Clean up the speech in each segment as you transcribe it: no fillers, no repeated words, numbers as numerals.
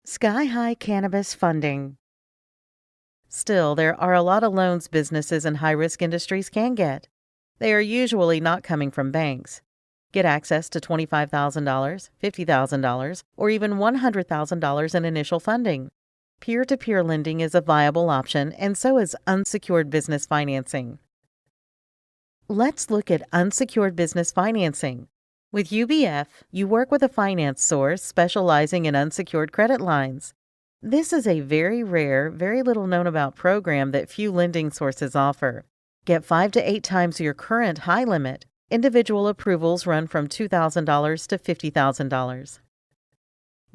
Sky-high cannabis funding. Still, there are a lot of loans businesses in high-risk industries can get. They are usually not coming from banks. Get access to $25,000, $50,000, or even $100,000 in initial funding. Peer-to-peer lending is a viable option, and so is unsecured business financing. Let's look at unsecured business financing. With UBF, you work with a finance source specializing in unsecured credit lines. This is a very rare, very little known about program that few lending sources offer. Get 5 to 8 times your current high limit. Individual approvals run from $2,000 to $50,000.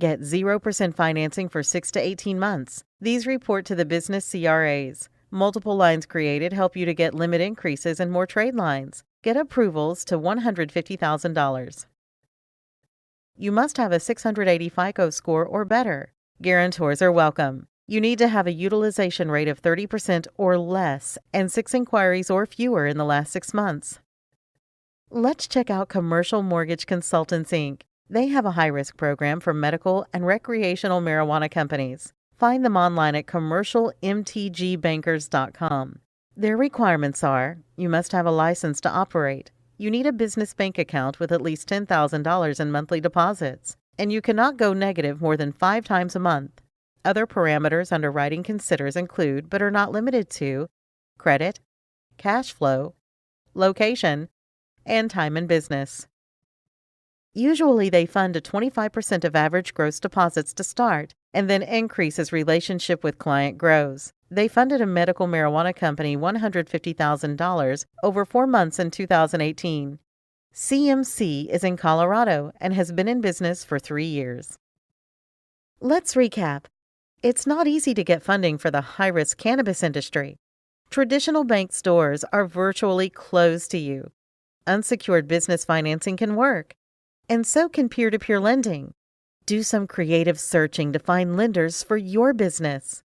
Get 0% financing for 6 to 18 months. These report to the business CRAs. Multiple lines created help you to get limit increases and more trade lines. Get approvals to $150,000. You must have a 680 FICO score or better. Guarantors are welcome. You need to have a utilization rate of 30% or less and 6 inquiries or fewer in the last 6 months. Let's check out Commercial Mortgage Consultants, Inc. They have a high-risk program for medical and recreational marijuana companies. Find them online at commercialmtgbankers.com. Their requirements are: you must have a license to operate, you need a business bank account with at least $10,000 in monthly deposits, and you cannot go negative more than 5 times a month. Other parameters underwriting considers include, but are not limited to, credit, cash flow, location, and time in business. Usually they fund to 25% of average gross deposits to start, and then increase as relationship with client grows. They funded a medical marijuana company $150,000 over 4 months in 2018. CMC is in Colorado and has been in business for 3 years. Let's recap. It's not easy to get funding for the high-risk cannabis industry. Traditional bank stores are virtually closed to you. Unsecured business financing can work, and so can peer-to-peer lending. Do some creative searching to find lenders for your business.